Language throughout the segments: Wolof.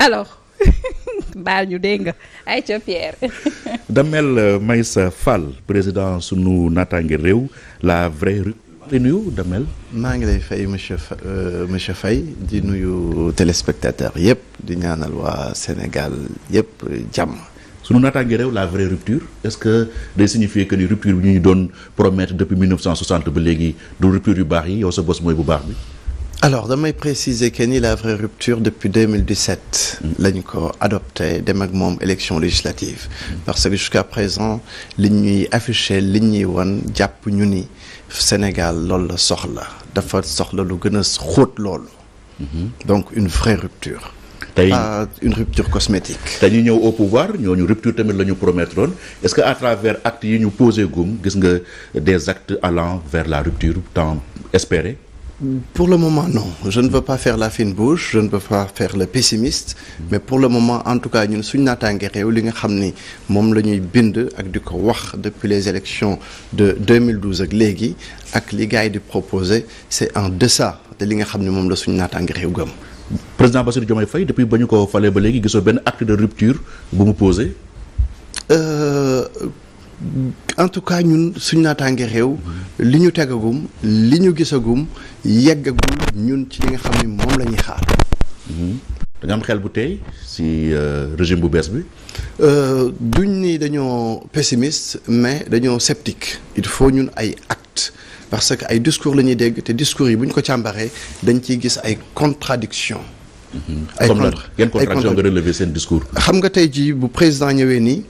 alors baal ñu dégg nga ay ca Pierre. Damel Meissa Fall président sunu naataange réew la vraie rue. di nuyu Damel. maa ngi lay fay monsieur Faye di nuyu téléspectateurs yëpp di ñaanal waa Sénégal yëpp jàmm. sunu naataange réew la vraie rupture est-ce que day signifier que ni rupture bi ñu doon promettre depuis 1960 ba léegi du rupture yu baax yi yow sa bos mooy bu baax bi. alors damay préciser que ni la vraie rupture depuis 2017 lañ ko adopté dem ak moom élection législative parce que jusqu'à présent li ñuy affiché li ñuy wan jàpp ñu ni Sénégal loolu la soxla dafa soxla lu gën a xóot loolu donc une vraie rupture tey pas une rupture cosmétique. dañuy ñëw au pouvoir ñooñu rupture tamit la ñu promettre woon est-ce que à travers actes yi ñu posé gum gis nga des actes allant vers la rupture tant espérée. Pour le moment, non. Je ne veux pas faire la fine bouche, je ne veux pas faire le pessimiste, mais pour le moment, en tout cas, ñun suñu naataange réew li nga xam ni moom la ñuy bind ak di ko wax depuis les élections de 2012 ak léegi ak li gars yi di proposer c'est en deçà de li nga xam ni moom la suñu naataange réew gëm. Président Bassirou Diomaye Faye depuis ba ñu ko falee ba léegi gisoo benn acte de rupture bu mu posé. En tout cas ñun suñu naataange réew li ñu tegagum li ñu gisagum yeggagum ñun ci li nga xam ni moom la ñuy xaar. da nga am xel bu tey si régime bu bees bi. duñ ni dañoo pessimiste mais dañoo sceptique il faut ñun ay actes parce que ay discours la ñuy dégg te discours yi bu ñu ko càmbaree dañ ciy gis ay contradictions. ay contradiction nga relever seen discours. xam nga tey jii bu président ñëwee nii.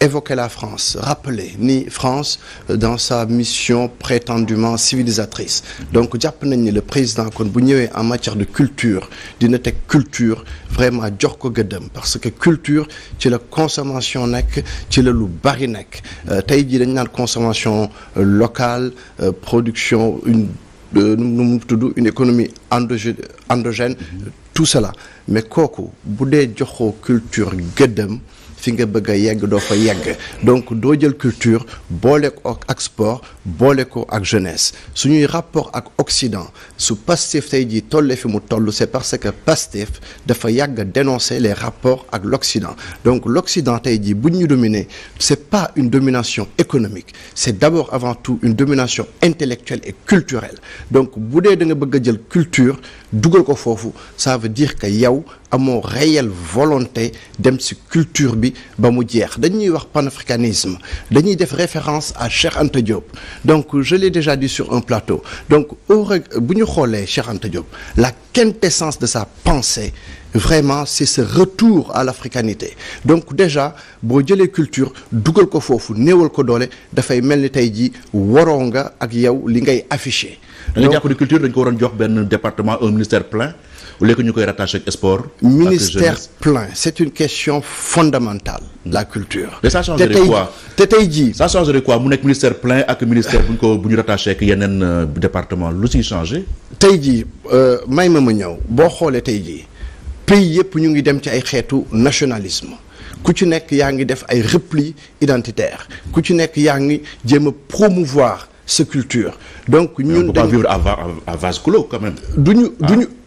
Évoquer la France, rappeler ni France dans sa mission prétendument civilisatrice donc jàpp nañ ni le président kon bu ñëwee en matière de culture dina teg culture vraiment jox ko gëddëm parce que culture ci la consommation nekk ci la lu bari nekk tey jii dañ naan consommation locale production nu mu tudd une économie endogène tout cela mais kooku bu dee joxoo culture gëddëm fi nga bëgg a yegg doo fa yegg donc doo jël culture boole ko ak sport boole ko ak jeunesse suñuy rapport ak Occident su Pastef tey jii tollee fi mu toll c'est parce que Pastef dafa yàgg a dénoncer les rapports ak l'Occident donc l'Occident tey jii bu ñu dominer c'est pas une domination économique c'est d'abord avant tout une domination intellectuelle et culturelle donc bu dee da nga bëgg a jël culture dugal ko foofu ça veut dire que yow amoo réelle volonté dem ci culture bi ba mu jeex dañuy wax panafricanisme dañuy def référence à Cheikh Anta Diop donc je l'ai déjà dit sur un plateau donc bu ñu xoolee Cheikh Anta Diop la quintessence de sa pensée vraiment c'est ce retour à l'africanité donc déjà boo jëlee culture dugal ko foofu néewal ko doole dafay mel ni tey jii waroo nga ak yow li ngay afficher. da nga jàpp ni culture dañ ko waroon jox benn département un ministère plein au lieu que ñu koy rattacher ak sport. ministère plein c'est une question fondamentale. la culture. mais ça changerait quoi te tey jii. ça changerait quoi mu nekk ministère plein ak ministère bu ñu rattaché ak yeneen département lu siy changé. tey jii may ma ñëw boo xoolee tey jii pays yëpp ñu ngi dem ci ay xeetu nationalisme ku ci nekk yaa ngi def ay repli identitaire ku ci nekk yaa ngi jéem a promouvoir sa culture donc ñun. on peut pas vivre à vase clos quand même.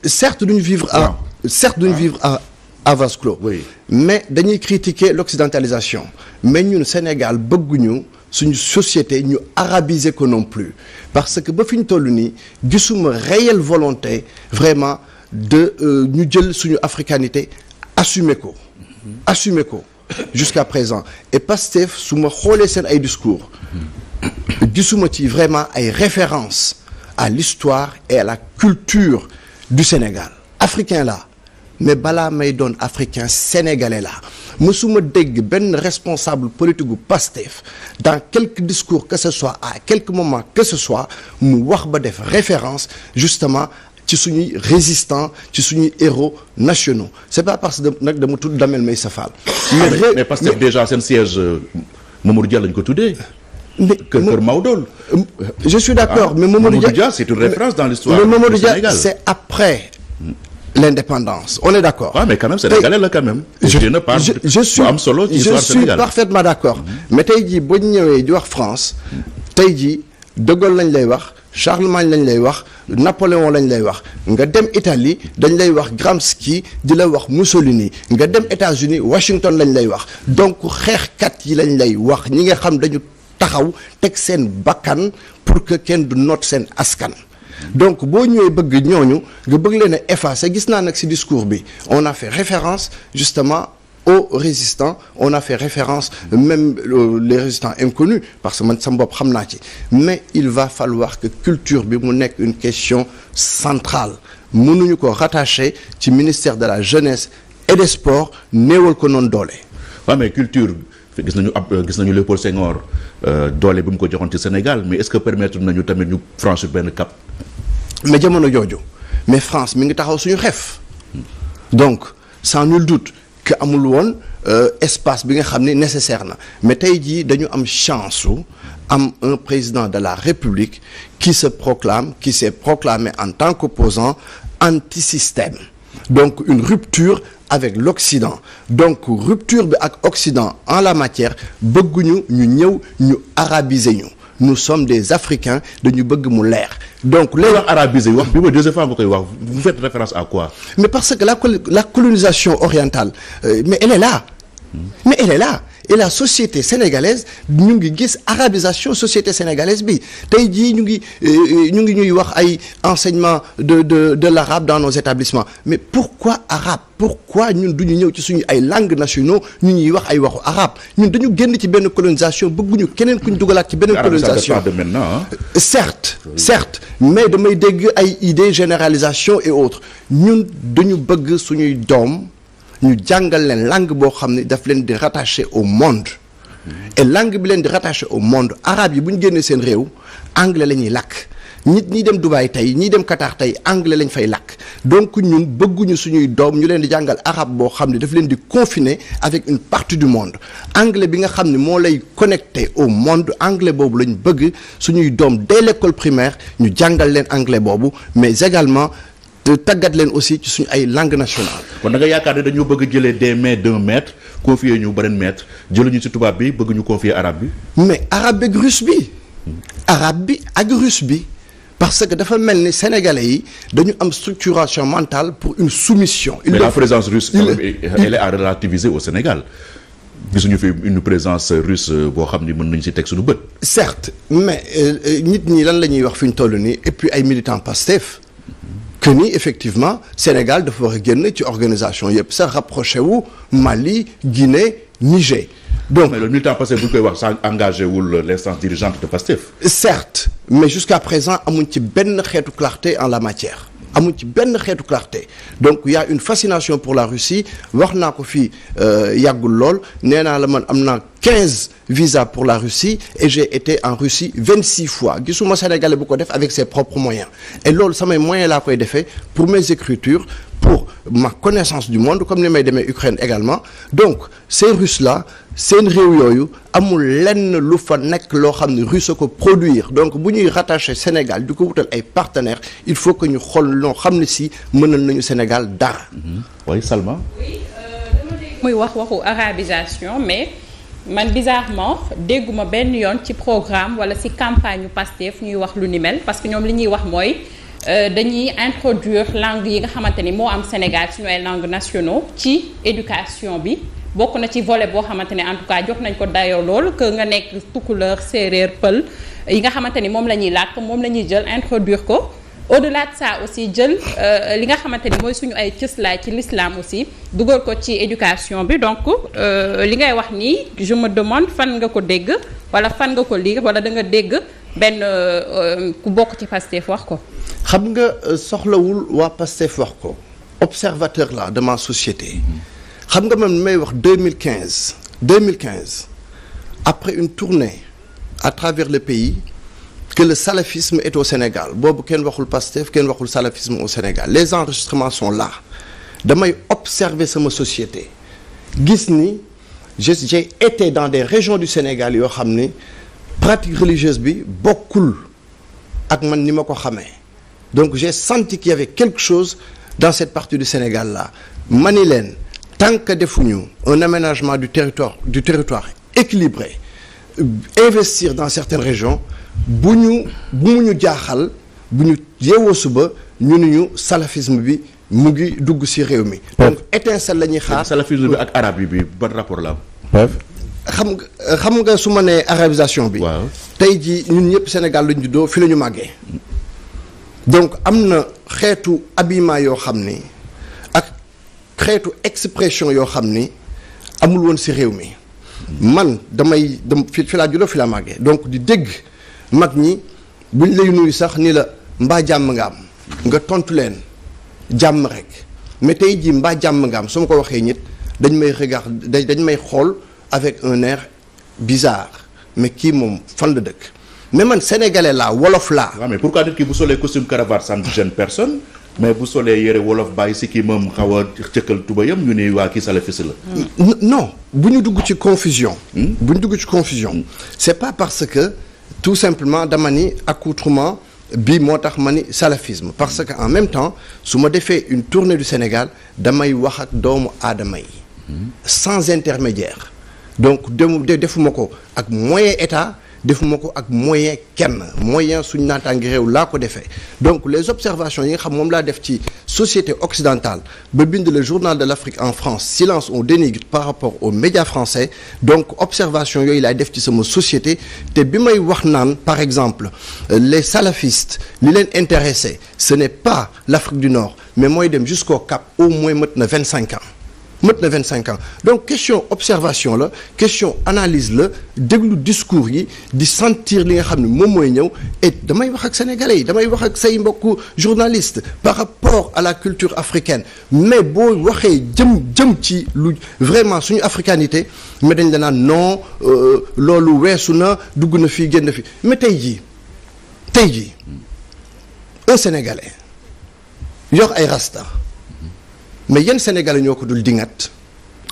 certes duñu vivre à vase clos. Oui. mais dañuy critiquer l'occidentalisation mais ñun Sénégal bëgguñu suñu société ñu arabiser ko non plus parce que ba fi ñu toll nii gisuma réelle volonté vraiment de ñu jël suñu africanité assumer ko jusqu'à présent et Pastef su ma xoolee seen ay discours gisuma ci vraiment ay références à l'histoire et à la culture du Sénégal africain là mais balaa may doon africain sénégalais là mësuma dégg benn responsable politique gu Pastef dans quelque discours que ce soit à quelque moment que ce soit mu wax ba def référence justement ci suñuy résistants ci suñuy héros nationaux c'est pas parce que nag dama tudd Damel Meissa Fall. mais Pastef déjà seen siège Mamadou Dia lañ ko tuddee. Kër Maodo. je suis d'accord mais Mamadou Dia c'est une référence dans l'histoire du Sénégal. Mamadou Dia c'est après l'indépendance on est d'accord. mais quand même sénégalais la quand même. je suis parfaitement d'accord. mais tey jii boo ñëwee di wax France tey jii De Gaulle lañ lay wax Charlemagne lañ lay wax Napoléon lañ lay wax nga dem Italie dañ lay wax Gramsci di la wax Mussolini nga dem États-Unis Washington lañ lay wax donc xeexkat yi lañ lay wax ñi nga xam dañu taxaw teg seen bakkan pour que kenn du noot seen askan. Donc boo ñëwee bëgg ñooñu nga bëgg leen a effacer gis naa nag ci discours bi on a fait référence justement aux résistants, on a fait référence même les résistants inconnus parce que man sama bopp xam naa ci, mais il va falloir que culture bi mu nekk une question centrale mënuñu ko rattacher ci ministère de la jeunesse et des sports néewal ko noonu doole. waaw mais culture gis nañu Léopold Senghor doole bi mu ko joxoon ci Sénégal, mais est-ce que permettre nañu tamit ñu franchir benn cap. mais jamono jooju mais France mi ngi taxaw suñu xef donc sans nul doute que amul woon espace bi nga xam ne nécessaire na, mais tey jii dañu am chance su am un président de la République qui s'est proclamé en tant qu'opposant anti-système, donc une rupture avec l'Occident. Donc rupture bi ak Occident en la matière bëgguñu ñu ñëw ñu arabiser ñu. Nous sommes des Africains dañu bëgg mu leer. Donc les wax arabisé wax bi mooy deuxième fois nga koy wax, vous faites référence à quoi? Mais parce que la colonisation orientale mais elle est là. Mais elle est là. Et la société sénégalaise ñu ngi gis arabisation société sénégalaise bi tey jii ñu ngi ñuy wax ay enseignement de l'arabe dans nos établissements, mais pourquoi arabe? Pourquoi ñun duñu ñëw ci suñu ay langues nationaux ñu ñuy wax ay waxu arabe? Ñun dañu génn ci benn colonisation bëgguñu keneen kuñ dugalaat ci beneen colonisation. De maintenant, certes mais damay dégg ay idées généralisation et autres. Ñun dañu bëgg suñuy doom ñu jàngal leen langue boo xam ne daf leen di rattacher au monde et langue bi leen di rattacher au monde arabe yi bu ñu génnee seen réew anglais la ñuy làkk nit ñi dem Dubaï tey ñi dem Qatar tey anglais lañ fay làkk donc ñun bëgguñu suñuy doom ñu leen di jàngal arabe boo xam ne daf leen di confiner avec une partie du monde anglais bi nga xam ne moo lay connecté au monde anglais boobu lañ bëgg suñuy doom dès l'école primaire ñu jàngal leen anglais boobu mais également te tàggat leen aussi ci suñu ay langue nationale. kon da nga yaakaar ne dañoo bëgg jëlee des mains d'un maître confier ñu beneen maître jëluñu ci tubaab bi bëgg ñu confier arabe bi. mais arabe bi ak russe bi. arabe bi ak russe bi parce que dafa mel ni sénégalais yi dañu am structuration mentale pour une soumission. mais la présence russe elle est à relativiser au Sénégal. gisuñu fi une présence russe boo xam ni mën nañu ci teg suñu bët. certes mais nit ñi lan la ñuy wax fi ñu toll nii et puis ay militants Pastef que ni effectivement Sénégal dafa war a génn ci organisation yëpp sax rapproché wu Mali Guinée Niger. Donc mais le militant Pastef bu ñu koy wax sa engagé wul l'instance dirigeante de Pastef. certes mais jusqu'à présent amuñ ci benn xeetu clarté en la matière. amuñ ci benn xeetu clarté donc il y a une fascination pour la Russie wax naa ko fii yàggul lool nee naa la man am naa 15 visas pour la Russie et j'ai été en Russie 26 fois gisuma Sénégalais bu ko def avec ses propres moyens et loolu samay moyens laa koy defee pour mes écritures pour ma connaissance du monde comme ni may demee Ukraine également donc ces Russes là seen réew yooyu amul lenn lu fa nekk loo xam ne russe ko produire donc bu ñuy rattacher Sénégal di ko wutal ay partenaires il faut que ñu xool loo xam ne si mënal nañu Sénégal dara. oui Salma. oui dama dégg muy waxu arabisation mais man bizarrement dégguma benn yoon ci programme wala ci campagne yu Pastef ñuy wax lu ni mel parce que ñoom li ñuy wax mooy. dañuy introduire langue yi nga xamante ni moo am Sénégal suñu ay langues nationaux ci éducation bi bokk na ci volet boo xamante ne en tout cas jox nañ ko dayoo lool que nga nekk tukuleur séeréer pël yi nga xamante ni moom la ñuy làkk moom la ñuy jël introduire ko au-delà de ça aussi jël li nga xamante ni mooy suñu ay cëslaay ci l'islam aussi dugal ko ci éducation bi donc li ngay wax nii je me demande fan nga ko dégg wala fan nga ko lire wala da nga dégg benn ku bokk ci Pastef wax ko. xam nga soxlawul waa Pastef wax ko observateur là de ma société xam nga man may wax 2015 après une tournée à travers le pays que le salafisme est au Sénégal boobu kenn waxul Pastef kenn waxul salafisme au Sénégal les enregistrements sont là damay observer sama société gis ni j'ai été dans des régions du Sénégal yoo xam ni pratique religieuse bi bokkul ak man ni ma ko xamee donc j'ai senti qu'il y avait quelque chose dans cette partie du Sénégal là mani leen tant que defuñu un aménagement du territoire équilibré investir dans certaines régions bu mu ñu jaaxal bu ñu yeewoo suba ñu ne ñu salafisme bi mu ngi dugg ci réew mi. donc étincelle la ñuy xaar. salafisme bi ak arabe bi ban rapport la am. xam nga su ma nee arabisation bi. waaw tey jii ñun ñëpp Sénégal lañ juddoo fi la ñu màggee. donc am na xeetu habillement yoo xam ni ak xeetu expression yoo xam ni amul woon ci réew mi. man fi laa juddoo fi laa màggee donc di dégg mag ñi buñ lay nuyu sax ni la mbaa jàmm nga am nga tontu leen jàmm rek mais tey jii mbaa jàmm nga am su ma ko waxee nit dañ may xool avec un air bizarre mais kii moom fan la dëkk mais man sénégalais laa wolof laa. waaw mais pourquoi nit ki bu solee costume cravate ça ne gêne personne mais bu solee yére wolof bàyyi si kii moom xaw a cëkkal tubayam ñu ne waa kii salafiste la. non bu ñu dugg ci confusion. C'est pas parce que tout simplement dama ni accoutrement bi moo tax ma ni salafisme parce que en même temps su ma defee une tournée du Sénégal damay wax ak doomu aadama yi. sans intermédiaire donc defuma ko ak moyen état. defuma ko ak moyen kenn moyen suñ naataangi réew laa ko defee donc les observations yi nga xam moom laa def ci société occidentale ba bind le journal de l'Afrique en France silence on dénigre par rapport aux médias français donc observation yooyu laay def ci sama société te bi may wax naan par exemple les salafistes li leen intéressé ce n'est pas l'Afrique du Nord mais mooy dem jusqu'au Cap au moins mët na 25 ans donc question observation la question analyse la déglu discours yi di sentir li nga xam ne moom mooy ñëw et damay wax ak sénégalais yi damay wax ak say mbokku journaliste par rapport à la culture africaine mais boo waxee jëm ci lu vraiment suñu africanité mais dañ la naan non loolu weesu na dugg na fii génn fi mais tey jii un sénégalais yor ay rasta mais yenn sénégalais ñoo ko dul dingat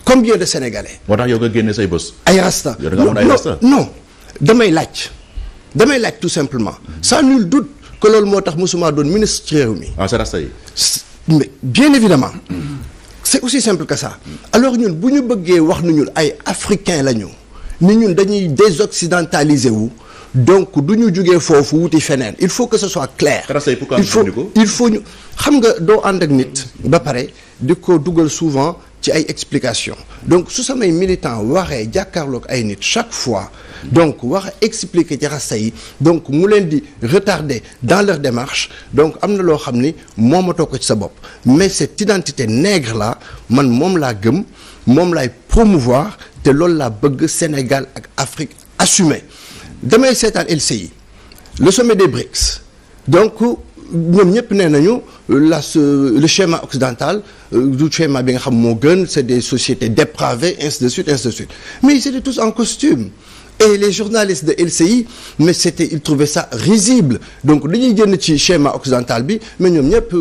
combien de sénégalais. moo tax yow nga génne say bës. ay rasta non damay laaj tout simplement. sans nul doute que loolu moo tax mosuma doon ministre ci réew mi. sa rasta yi. mais bien évidemment c'est aussi simple que ça. alors ñun bu ñu bëggee wax ni ñun ay africains la ñu ni ñun dañuy désoccidentaliser wu. donc du ñu jugee foofu wuti feneen il faut que ce soit clair. il faut ñu xam nga doo ànd ak nit ba pare di ko dugal souvent ci ay explications donc su samay militants waxee jàkkaarloog ay nit chaque fois donc wax a expliquer ci rasta yi donc mu leen di retarder dans leur démarche donc am na loo xam ni moomatoo ko ci sa bopp mais cette identité nègre là man moom laa gëm moom laay promouvoir te loolu laa bëgg Sénégal ak Afrique assumer. damay seetaan LCI le sommet des BRICS donc ñoom ñëpp nee nañu le schéma occidental du schéma bi nga xam moo gën c'est des sociétés dépravées ainsi de suite mais ils étaient tous en costume et les journalistes de LCI mais ils trouvaient ça risible donc dañuy génn ci schéma occidental bi mais ñoom ñëpp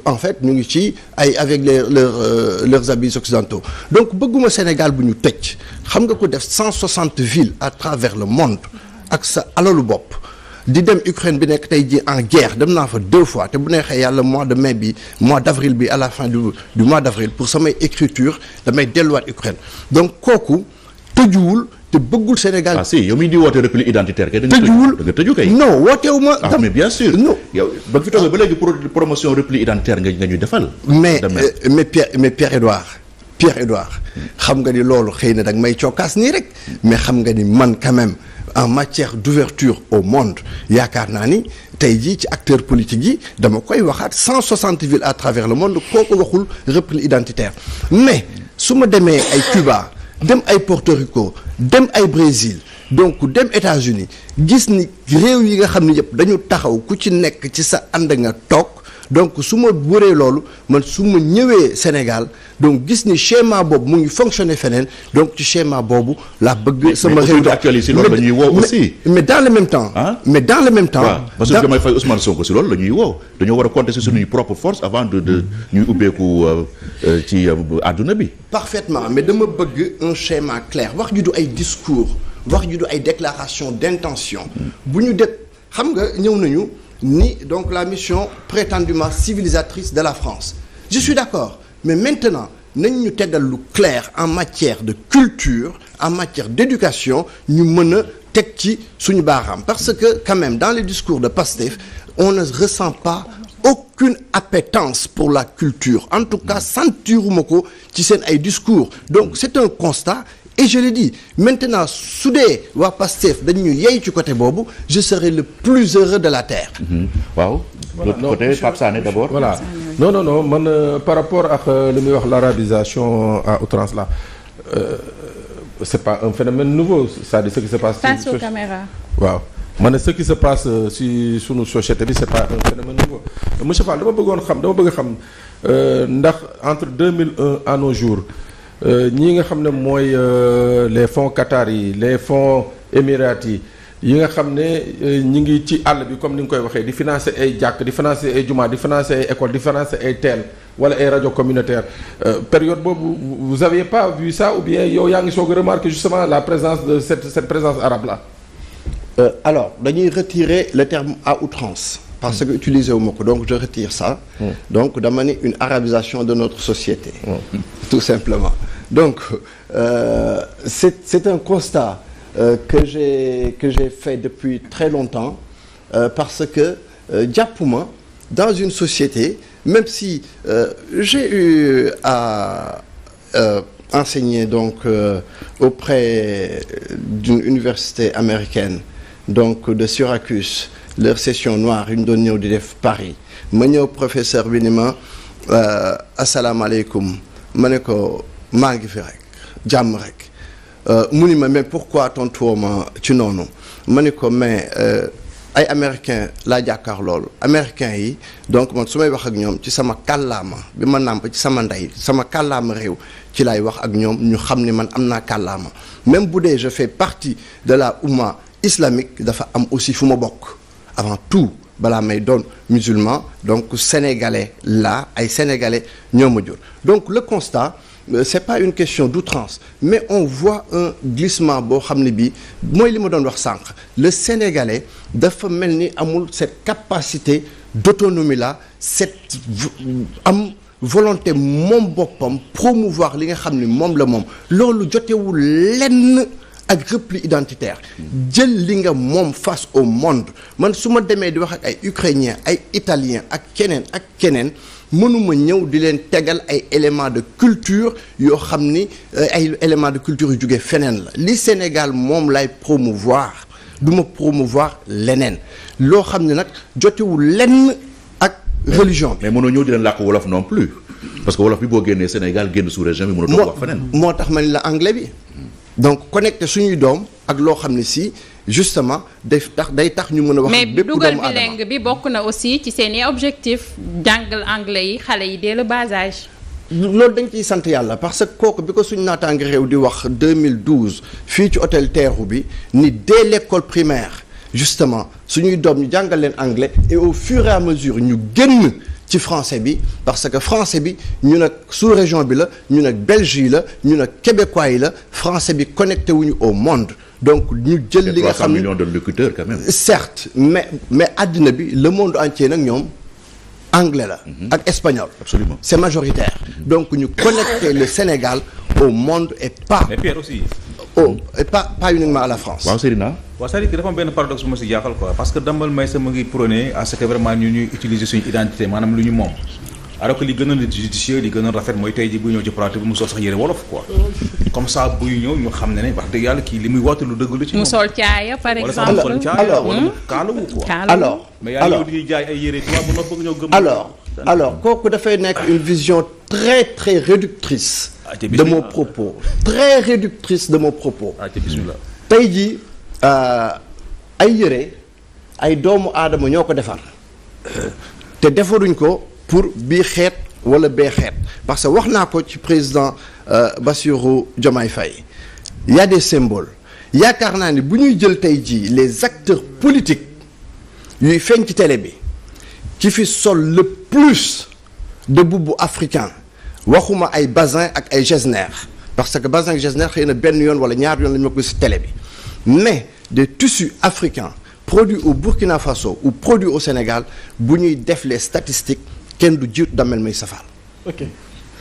en fait ñu ngi ci avec leurs habits occidentaux donc bëgguma Sénégal bu ñu tëj xam nga ko def 160 villes à travers le monde ak sa alalu bopp di dem Ukraine bi nekk tey ji en guerre dem naa fa 2 fois te bu neexee yàlla mois d'avril bi à la fin du mois d'avril pour samay écriture damay delluwaat Ukraine donc kooku tëjuwul te bëggul Sénégal. ah si yow mii di woote repli identitaire kay. tëjuwul da nga tëju kay. non wootewu ma. ah mais bien sûr. non yow ba fi toogee ba léegi promotion repli identitaire nga ñuy defal. mais Pierre Édouard xam nga ni loolu xëy na da nga may cokkaas nii rek mais xam nga ni man quand même. en matière d'ouverture au monde yaakaar naa ni tey jii ci acteurs politiques yi dama koy waxaat 160 villes à travers le monde kooku waxul repli identitaire mais su ma demee ay Cuba dem ay Porto Rico dem ay Brésil donc dem États-Unis gis ni réew yi nga xam ne yëpp dañu taxaw ku ci nekk ci sa ànd nga toog donc su ma wëree loolu man su ma ñëwee Sénégal donc gis ni schéma boobu mu ngi fonctionner feneen donc ci schéma boobu la bëgg sama réew actualisé loolu la ñuy woo aussi mais dans le même temps parce que damay fay Ousmane Sonko si loolu la ñuy woo dañoo war a compter sur suñuy propre force avant de ñuy ubbeeku ci àdduna bi parfaitement mais dama bëgg un schéma clair wax ju du ay discours wax ju du ay déclaration d'intention bu ñu def xam nga ñëw nañu ni donc la mission prétendument civilisatrice de la France je suis d'accord mais maintenant nañ ñu tegal lu clair en matière de culture en matière d'éducation ñu mën a teg ci suñu baaraam parce que quand même dans les discours de Pastef on ne ressent pas aucune appétence pour la culture. En tout cas, sentiruma ko ci seen ay discours. Donc c'est un constat. Et je le dis maintenant su dee waa Pastef dañu yey ci côté boobu je serai le plus heureux de la terre. waaw. l'autre côté Pape Sané d'abord. voilà non man par rapport ak li muy wax l'arabisation à outrance là c'est pas un phénomène nouveau c'est-à-dire ce qui se passe. face aux caméras. waaw man ce qui se passe si sunu société bi c'est pas un phénomène nouveau monsieur Fall dama bëgg xam ndax entre 2001 à nos jours. ñi nga xam ne mooy les fonds Qatar yi les fonds émirates yi nga xam ne ñi ngi ci àll bi comme ni nga koy waxee di financer ay jàkk di financer ay jumaa di financer ay école di financer ay teen wala ay rajo communautaire période boobu vous aviez pas vu ça ou bien yow yaa ngi soog a remarquer justement la présence de cette présence arabe là. Alors dañuy retirer le terme à outrance. parce que utilisé wu ma ko donc je retire ça. Donc dama ni une arabisation de notre société. Tout simplement. Donc c'est un constat que j'ai fait depuis très longtemps parce que jàppuma dans une société même si j'ai eu à enseigner donc auprès d'une université américaine donc de Syracuse. Leur session noire yu ñu doon ñëw di def Paris ma ñëw professeur bi ni ma asalaamaaleykum ma ne ko maa ngi fi rek jàmm rek mu ni ma mais pourquoi tontuwoo ma ci noonu ma ne ko mais ay américain laa jàkkaar loolu américain yi donc man su may wax ak ñoom ci sama kàllaama bi ma nàmp ci sama ndey sama kàllaama réew ci laay wax ak ñoom ñu xam ni man am naa kàllaama même bu dee je fais partie de la oumma islamique dafa am aussi fu ma bokk avant tout balaa may doon musulman donc sénégalais là ay sénégalais ñoo ma jur donc le constat c'est pas une question d'outrance mais on voit un glissement boo xam ne bii mooy li ma doon wax sànq le sénégalais dafa mel ni amul cette capacité d'autonomie là cette am volonté moom boppam promouvoir li nga xam ni moom la moom loolu jotewul lenn ak repli identitaire jël li nga moom face au monde man su ma demee di wax ak ay ukrainiens ay italiens ak keneen mënuma ñëw di leen tegal ay éléments de culture yoo xam ni ay éléments de culture yu jógee feneen la li Sénégal moom lay promouvoir du ma promouvoir leneen loo xam ne nag jotewul lenn ak religion bi. mais mënoo ñëw di leen làkk wolof non plus parce que wolof bi boo génnee Sénégal génn sous région bi mënoo wax feneen. moo tax ma ni la anglais bi. donc connecté suñuy doom ak loo xam ne si justement day tax ñu mën a wax. bépp doomu aadama mais dugal bilingue bi bokk na aussi ci seeni objectif jàngal anglais yi xale yi dès le bas âge. loolu dañ ciy sant yàlla parce que kooku bi ko suñu naataange réew di wax 2012 fii ci hôtel Terrou bi ni dès l'école primaire justement suñuy doom ñu jàngal leen anglais et au fur et à mesure ñu génn. ci français bi parce que français bi ñu nag sous région bi la ñu nag belge yi la ñu nag québécois yi la français bi connecté wuñu au monde donc ñu jël li nga xam ne 300 millions de locuteurs quand même. certes mais àddina bi le monde entier nag ñoom anglais la ak espagnol. Absolument. C'est majoritaire donc ñu connecter le Sénégal au monde et pas. mais Pierre aussi. et pas uniquement à la France. waaw Seydina. waaw c'est-à-dire que dafa am benn paradoxe bu ma si jaaxal quoi parce que Dambal Maysa mu ngi prôné à ce que vraiment ñuy utiliser suñu identité maanaam lu ñu moom alors que li gën a judicieux li gën a rafet mooy tey ji buy ñëw ci plateau bi mu sol sax yére wolof quoi comme ça buy ñëw ñu xam ne wax dëgg yàlla kii li muy woote lu dëgg la ci moom. mu sol caaya par exemple wala mu sol caaya wala mu kaalawu quoi. mais yaa ngi ñëw di jaay ay yére tubaab bu bëgg ñoo gëm. alors kooku dafay nekk une vision très très réductrice de mon propos très réductrice de mon propos. tey jii ay yére ay doomu aadama ñoo ko defar te defaruñ ko pour bii xeet wala bee xeet parce que wax naa ko ci président Bassirou Diomaye Faye il y a des symboles yaakaar naa ni bu ñuy jël tey jii les acteurs politiques yuy feeñ ci télé bi ci fi sol le plus de boubou africain waxuma ay Bazin ak ay Getzner parce que Bazin ak Getzner xëy na benn yoon wala ñaar yoon la ñu ma ko ci télé bi mais des tissus africains produits au Burkina Faso ou produits au Sénégal bu ñuy def les statistiques kenn du jiitu Damel Maysa Fall. ok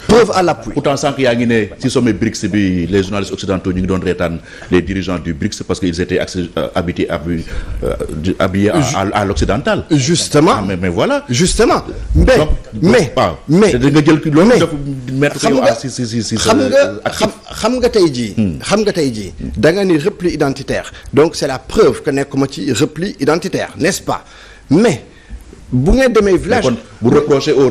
preuve à l'appui. pourtant sànq yaa ngi ne ci sommet BRICS bi les journalistes occidentaux ñu ngi doon reetaan les dirigeants du BRICS parce que ils étaient habillés à l'occidental. Justement. Ah, mais voilà. Justement. mais da nga jël loolu dafa mettre ko xam nga tey jii. da nga ni repli identitaire donc c'est la preuve que nekkuma ci repli identitaire n'est-ce pas mais. bu ngeen demee village vous reprochez aux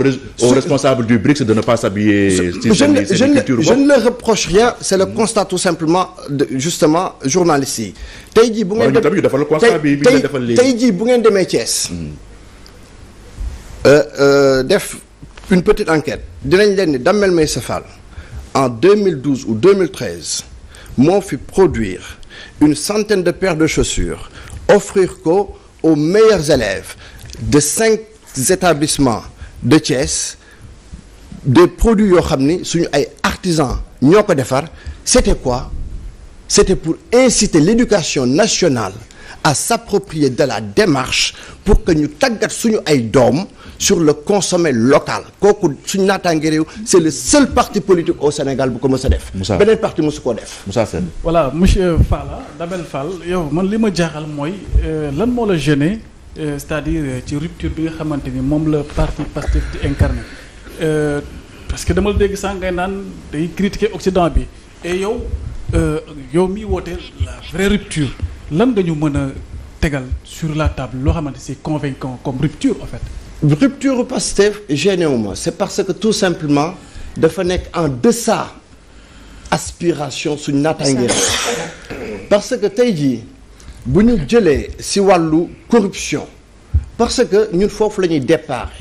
responsables du BRICS de ne pas s'habiller je ne leur reproche rien c'est le constat tout simplement justement journalistes yi tey jii bu ngeen tey jii bu ngeen demee Thiès def une petite enquête dinañ leen ni Damel Meïssa Fall en 2012 ou 2013 moo fi produire une centaine de paires de chaussures offrir ko aux meilleurs élèves de 5 établissements de Thiès des produits yoo xam ni suñu ay artisans ñoo ko defar c'était quoi? C'était pour inciter l'éducation nationale à s'approprier de la démarche pour que ñu tàggat suñu ay doom sur le consommé local kooku suñu naataange réew c'est le seul parti politique au Sénégal bu ko mës a def. beneen parti mësu koo def. Moussa Sène. voilà monsieur Falla Damel Fall yow man li ma jaaxal mooy lan moo la gêné. C'est-à-dire ci rupture bi nga xamante ni moom la parti Pastef di incarné parce que dama la dégg sànq ngay naan day critiquer Occident bi et yow miy woote la vraie rupture lan nga ñu mën a tegal sur la table loo xamante c'est convaincant comme rupture en fait. rupture Pastef gêné wu ma c'est parce que tout simplement dafa nekk en deçà aspiration suñu naataange parce que tey jii. bu ñu jëlee ci wàllu corruption parce que ñun foofu la ñuy départ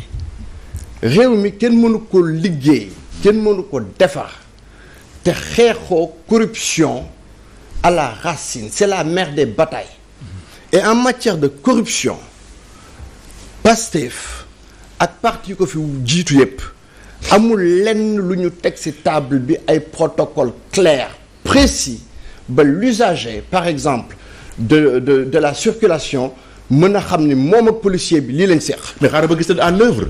réew mi kenn mënu ko liggéey kenn mënu ko defar te xeexoo corruption à la racine c'est la mère des batailles et en matière de corruption Pastef ak parti yu ko fi jiitu yépp amul lenn lu ñu teg ci table bi ay protocole clair précis ba l'usager par exemple de la circulation mën a xam ni moom ak policier bi lii lañ seq. mais xaaral ba gis leen en œuvre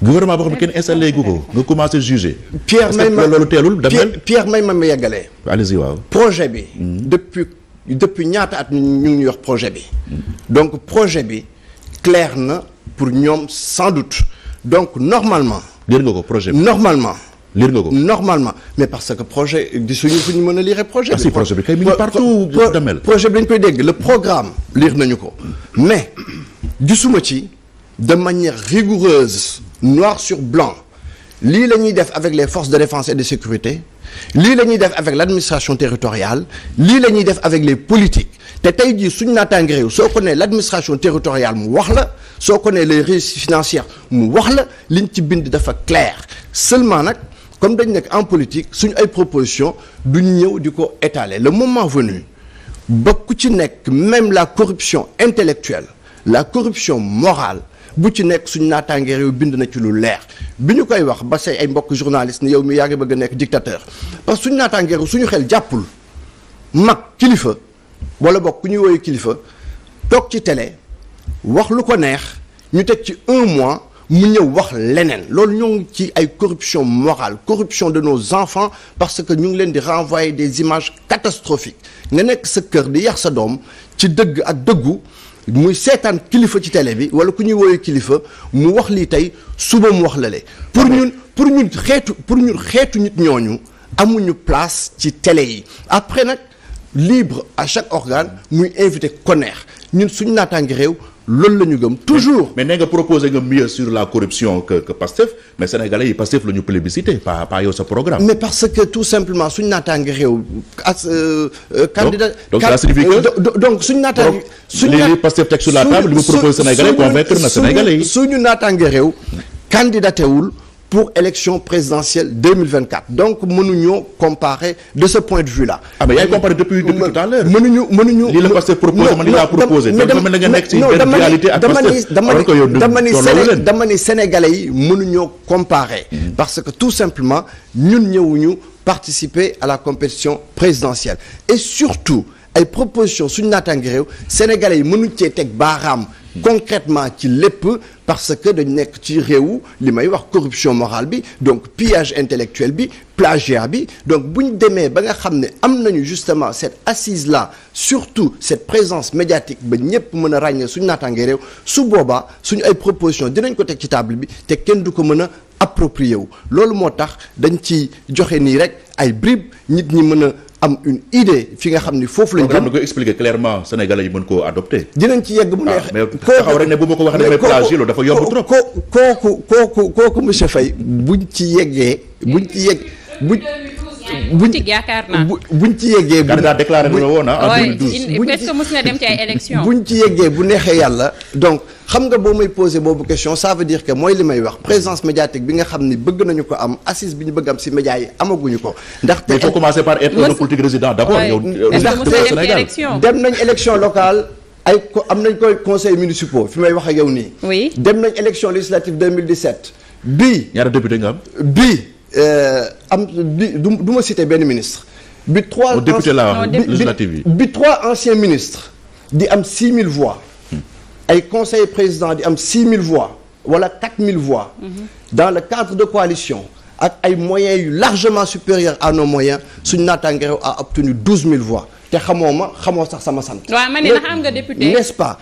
gouvernement boo xam ne kenn installé gu ko nga commencé juger. Pierre may ma loolu teelul demel Pierre may ma yeggalee. allez-y waaw. projet bi. depuis ñaata at ñu ngi wax projet bi. donc projet bi clair na pour ñoom sans doute donc normalement. lire nga ko projet bi normalement. lire nga ko normalement mais parce que projet di suñu fu ñu mën a lire projet bi. projet bi kay mi ngi partout Damel. projet bi dañ koy dégg le programme lire nañu ko mais gisuma ci de manière rigoureuse noir sur blanc lii la ñuy def avec les forces de défense et de sécurité lii la ñuy def avec l'administration territoriale lii la ñuy def avec les politiques te tey jii suñu naataange réew soo ko nee l'administration territoriale mu wax la soo ko nee les réussites financières mu wax la liñ ci bind dafa clair seulement nag. comme dañ nekk en politique suñu ay proposition duñ ñëw di ko étaler le moment venu ba ku ci nekk même la corruption intellectuelle la corruption morale bu ci nekk suñu naataange réew bind na ci lu leer bi ñu koy wax ba say ay mbokk journaliste ni yow mi yaa ngi bëgg a nekk dictateur parce que suñu naataange réew suñu xel jàppul mag kilifa wala bokk ku ñuy woowee kilifa toog ci télé wax lu ko neex ñu teg ci 1 mois mu ñëw wax leneen loolu ñoo ngi ci ay corruption morale corruption de nos enfants parce que ñu ngi leen di renvoyer des images catastrophiques nga nekk sa kër di yar sa doom ci dëgg ak dëggu muy seetaan kilifa ci télé bi wala ku ñuy woowee kilifa mu wax lii tey suba mu wax lale pour ñun xeetu nit ñooñu amuñu place ci télé yi après nag libre à chaque organe muy invité ko neex ñun suñu naataangi réew loolu la ñu gëm toujours. mais nee nga proposé nga mieux sur la corruption que Pastef mais sénégalais yi Pastef la ñu plébiscité pas yow sa programme. mais parce que tout simplement suñu naataange réew as. candidat donc ça signifie que donc suñu naataange. li Pastef teg sur la table li mu proposé sénégalais convaincre na sénégalais yi. suñu naataange réew candidaté wul pour élection présidentielle 2024 donc mënuñoo comparer de ce point de vue là. ah mais yaa ngi comparé depuis tout à l'heure. mënuñu. lii la Pastef proposé man lii laa proposé. mais dama nga nekk ci benn dualité ak Pastef. dama ni sénégalais yi mënuñoo comparer. parce que tout simplement ñun ñëwuñu participer à la compétition présidentielle et surtout ay propositions suñu naataange réew sénégalais yi mënuñ cee teg baaraam concrètement ci lépp parce que dañ nekk ci réew li may wax corruption morale bi donc pillage intellectuel bi plagiat bi donc bu ñu demee ba nga xam ne am nañu justement cette assise là surtout cette présence médiatique ba ñëpp mën a ràññee suñu naataangee réew su boobaa suñu ay proposition dinañ ko teg ci table bi te kenn du ko mën a approprié wu loolu moo tax dañ ci joxe nii rek ay bribes nit ñi mën a am une idée fi nga xam ni foofu lañ jëm. nga koy expliquer clairement sénégalais yi mën koo adopté. dinañ ci yegg bu neexee. mais taxaw rek ne bu ma ko waxee damay plagier loolu dafa yomb trop. kooku monsieur Faye buñ ci yeggee. yaakaar naa buñ ci yeggee. candidat déclaré na woon en 2012. est-ce que mos na dem ci ay élections. buñ ci yeggee bu neexee yàlla donc xam nga boo may posé boobu question ça veut dire que mooy li may wax présence médiatique bi nga xam ni bëgg nañu ko am assise bi ñu bëgg am ci médias yi amaguñu ko. ndaxte il faut commencer par être un politique résident d'abord. dem nañ élection locale. am nañ koy conseils municipaux fi may wax ak yow nii. oui dem nañ élection législative 2017. bii. ñaata député nga am. bii du ma citer benn ministre. bi trois député la législative yi. bi 3 anciens ministres. di am 6000 voix. ay conseillers présidents di am 6000 voix wala 4000 voix. dans le cadre de coalition. ak ay moyens yu largement supérieurs à nos moyens suñu naataange réew a obtenu 12000 voix. te xamoo sax sama sant. waaw man ne am nga député n'est-ce pas.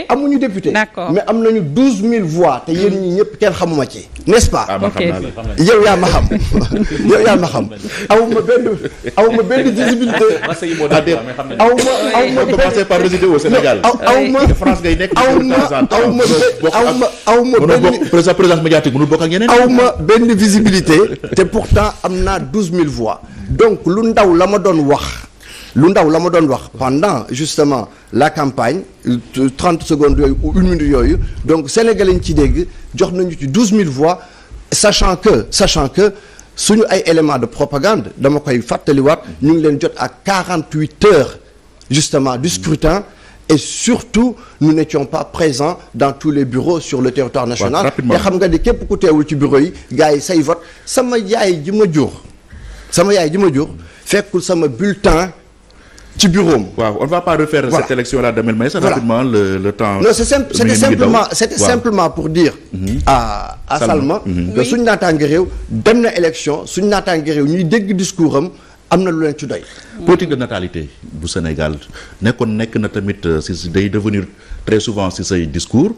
amuñu député. d'accord mais am nañu 12000 voix te yéen ñi ñëpp kenn xamuma ci. n'est-ce pas. ok yow yaa ma xam. yow yaa ma xam. awma benn visibilité. awma commencer par résider au Sénégal. France ngay nekk. présence médiatique mënul bokk ak ñeneen. awma benn visibilité. te pourtant am naa 12000 voix. donc lu ndaw la ma doon wax. pendant justement la campagne 30 secondes yooyu ou 1 minute yooyu donc sénégalais ñu ci dégg jox nañu ci 12000 voix sachant que suñu ay éléments de propagande dama koy fàttaliwaat ñu ngi leen jot à 48 heures justement du scrutin et surtout nous n'étions pas présents dans tous les bureaux sur le territoire national te xam nga di képp ku teewul ci bureau yi gars yi say vote sama yaay ji ma jur fekkul sama bulletin ci bureau waaw on va pas refaire cette élection là Damel Maïssa rapidement le temps. non c'était simplement pour dire. à Salma que suñu naataange réew dem na élection suñu naataange réew ñuy dégg discours am na lu leen ci doy. politique de natalité bu Sénégal nekk na tamit si day devenir très souvent si say discours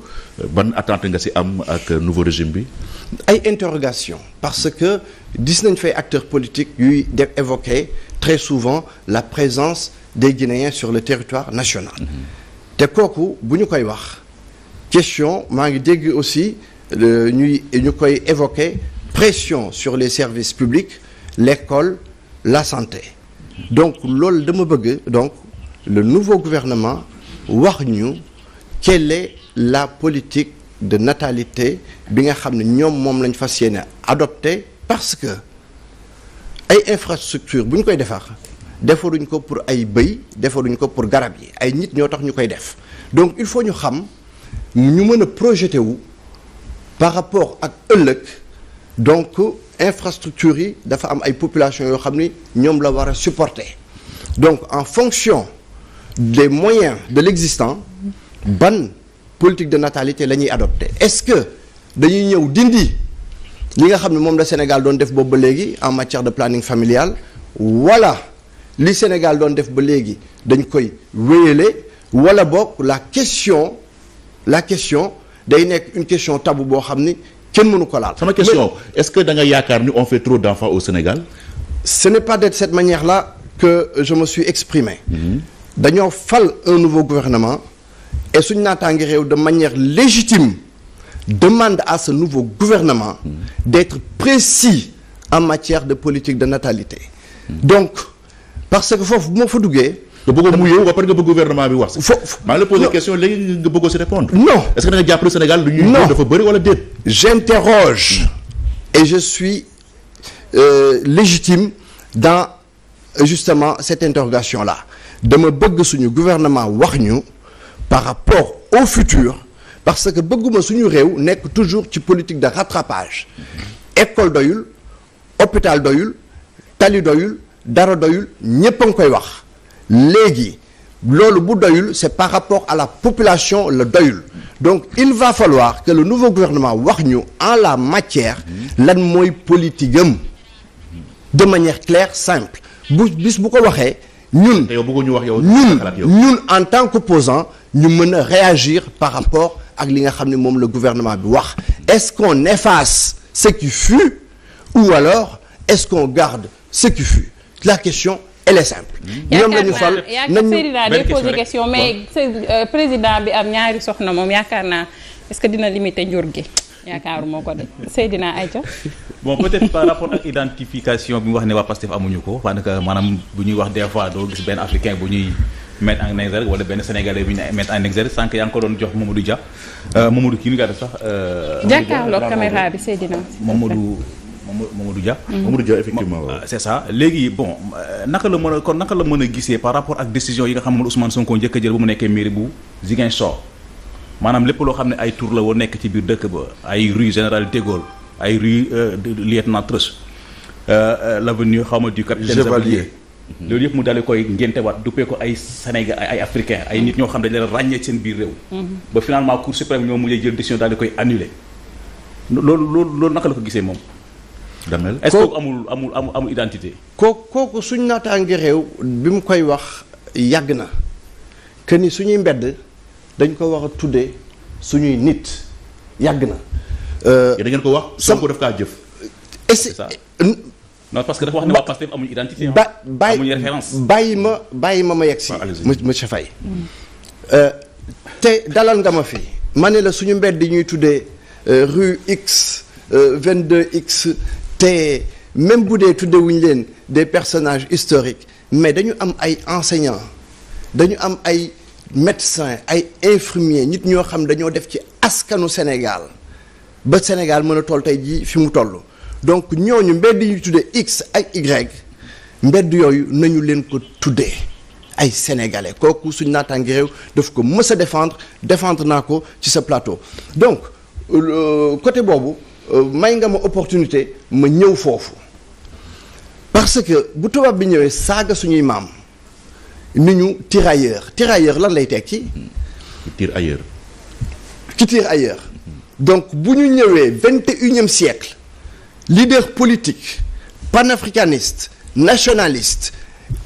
ban attente nga si am ak nouveau régime bi. ay interrogation parce que gis nañ fay acteurs politiques yuy def évoquer très souvent la présence des Guinéens sur le territoire national. te kooku bu ñu koy wax question maa ngi dégg aussi ñu koy évoquer pression sur les services publics l'école la santé donc loolu dama bëgg donc le nouveau gouvernement wax ñu quelle est la politique de natalité bi nga xam ne ñoom moom lañ fas yéene adopté parce que ay infrastructure bu ñu koy defaruñ ko pour ay bëy defaruñ ko pour garab yi ay nit ñoo tax ñu koy def donc il faut ñu xam ñu mën a projeté wu par rapport ak ëllëg donc infrastructure yi dafa am ay population yoo xam ni ñoom la war a supporter donc en fonction des moyens de l'existant ban politique de natalité la ñuy adopté est-ce que dañuy ñëw dindi li nga xam ne moom la Sénégal doon def boobu ba léegi en matière de planning familial wala li Sénégal doon def ba léegi dañ koy wéyale wala boog la question day nekk une question tabou boo xam ni kenn mënu ko laal. sama question est-ce que da nga yaakaar ni on fait trop d'enfants au Sénégal. ce n'est pas de cette manière-là que je me suis exprimé. dañoo fal un nouveau gouvernement et suñu naataange réew de manière légitime demande à ce nouveau gouvernement d'être précis en matière de politique de natalité. donc parce que foofu bu ma fa duggee. nga bëgg a muyoo ba pare nga bëgg gouvernement bi wax. maa ngi la posé question léegi nga bëggoo si répondre. non est-ce que da nga jàpp le Sénégal lu ñuy dafa bëri wala déet. j'interroge et je suis légitime dans justement cette interrogation là dama bëgg suñu gouvernement wax ñu par rapport au futur parce que bëgguma suñu réew nekk toujours ci politique de rattrapage école doyul hôpital doyul tali doyul dara doyul ñépp a ngi koy wax léegi loolu bu doyul c'est par rapport à la population la doyul donc il va falloir que le nouveau gouvernement wax ñu en la matière lan mooy politique am de manière claire simple bis bu ko waxee ñun en tant qu'opposant ñu mën a réagir par rapport ak li nga xam ne moom le gouvernement bi wax est-ce qu'on efface ce qui fut ou alors est-ce qu'on garde ce qui fut la question elle est simple. ñoom la ñu fal nañu day poser question mais président bi am ñaari soxna moom yaakaar naa est-ce que dina limiter njur gi yaakaaru moo ko de Seydina Aïcha. bon peut-être par rapport ak identification bi mu wax ne waa Pastef amuñu ko parce que maanaam bu ñuy wax des fois doo gis benn africain bu ñuy mettre en exergue wala benn sénégalais bu ñuy mettre en exergue sànq yaa ngi ko doon jox Mamadou Dia Mamadou kii nu nga def sax. jàkkaarloo caméra bi Seydina. Mamadou Dia. Mamadou Dia effectivement waaw. c'est ça léegi bon naka la mën a gisee par rapport ak décision yi nga xam ne Ousmane Sonko njëkk a jël ba mu nekkee mairie bu Ziguinchor maanaam lépp loo xam ne ay tour la woon nekk ci biir dëkk ba ay rue Général de Gaulle ay rue Lieutenant Trust l'avenue xaw ma du capitaine Chevalier loolu yëpp mu daal di koy ngéntewaat duppee ko ay Sénégal ay africain ay nit ñoo xam dañ leen ràññee seen biir réew. ba finalement Cour suprême ñoo mujjee jël décision daal di koy annuler loolu naka la ko gisee moom. Damel est-ce que amul identité. kooku suñ naataange réew bi mu koy wax yàgg na que ni suñuy mbedd dañ ko war a tuddee suñuy nit yàgg na. da ngeen ko wax. Sonko daf kaa jëf. c'est ça non parce que dafa wax ne waa Pastef amuñu identité. amuñu référence. bàyyi ma yegg si. monsieur Faye. te dalal nga ma fi. ma ne la suñu mbedd ñuy tuddee rue X 22X. te même bu dee tuddewuñu leen des personnages historiques mais dañu am ay enseignants dañu am ay médecins ay infirmiers nit ñoo xam dañoo def ci askanu Sénégal ba Sénégal mën a toll tey jii fi mu toll donc ñooñu mbedd yi ñu tuddee X ak Y mbedd yooyu nañu leen ko tuddee ay sénégalais kooku suñu naataangi réew daf ko mës a défendre naa ko ci sa plateau donc côté boobu. may nga ma opportunité ma ñëw foofu parce que bu tubaab bi ñëwee saaga suñuy maam ni ñu tirailleur lan lay tekki. qui tire ailleurs donc bu ñu ñëwee 21e siècle leader politique panafricaniste nationaliste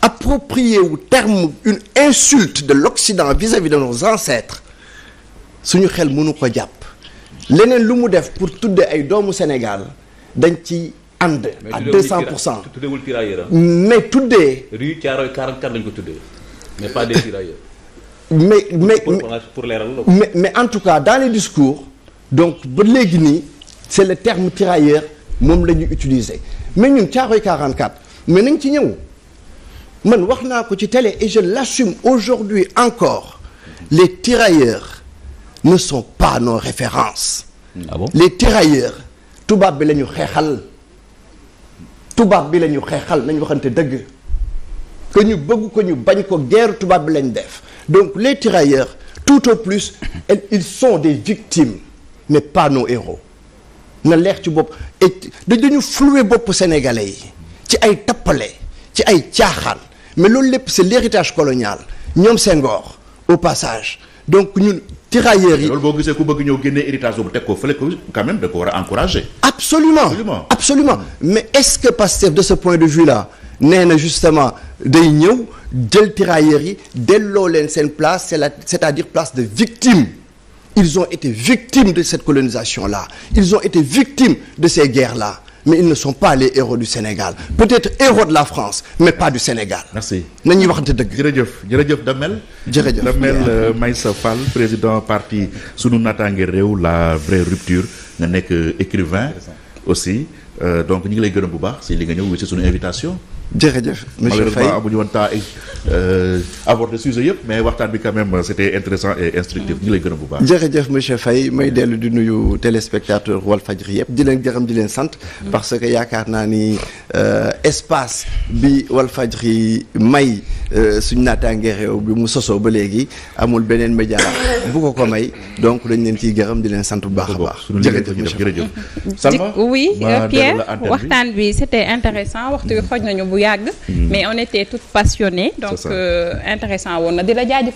approprié wu terme une insulte de l'Occident vis-à-vis de nos ancêtres suñu xel mënu ko jàpp. leneen lu mu def pour tudde ay doomu Sénégal dañ ci ànd à 200%. tuddewul tirailleur mais tuddee. rue Thiaroye 44 lañ ko tuddee mais pas des tirailleurs. mais en tout cas dans les discours donc ba léegi nii c'est le terme tirailleur moom la ñu utiliser mais ñun Thiaroye 44 mais nañ ci ñëw man wax naa ko ci télé et je l'assume aujourd'hui encore les tirailleurs ne sont pas nos références. Ah bon? Les tirailleurs tubaab bi la ñu xeexal nañ waxante dëgg que ñu bëgg ko ñu bañ ko guerre tubaab bi lañ def donc les tirailleurs tout au plus ils sont des victimes mais pas nos héros na leer ci bopp et dañu flouer bopp sénégalais yi ci ay tappale ci ay caaxaan mais loolu lépp c'est l'héritage colonial ñoom Senghor au passage donc ñun tirailleurs yi. loolu boo gisee ku bëgg ñëw génnee héritage boobu teg ko fële ko quand même da ko war a encourager. absolument mais est-ce que Pastef de ce point de vue là nee na justement day ñëw jël tirailleurs yi delloo leen seen place c'est-à-dire place de victime. Ils ont été victimes de cette colonisation là ils ont été victimes de ces guerres là mais ils ne sont pas les héros du Sénégal peut-être héros de la France mais pas du Sénégal. merci nañuy waxante dëgg. jërëjëf Damel. Damel Meïssa Fall président parti sunu naataange réew la vraie rupture nga nekk écrivain aussi donc ñu ngi lay gërëm bu baax si li nga ñëw wi si sunu invitation. jërëjëf monsieur Faye malheureusement amuñu woon temps aborder sujet yëpp mais waxtaan bi quand même c'était intéressant et instructif ñu ngi lay gërëm bu baax. jërëjëf monsieur Faye may dellu di nuyu téléspectateur Walfadjri yëpp di leen gërëm di leen sant. parce que yaakaar naa ni espace bi Walfadjri may suñu naataange réew bi mu sosoo ba léegi amul beneen média bu ko may donc dañ leen ciy gërëm di leen sant bu baax a baax. jërëjëf Salma oui Pierre waxtaan bi c'était intéressant waxtu wi xoj nañu bu yàgg mais on était toutes passionnées donc intéressant woon na di la jaajëfal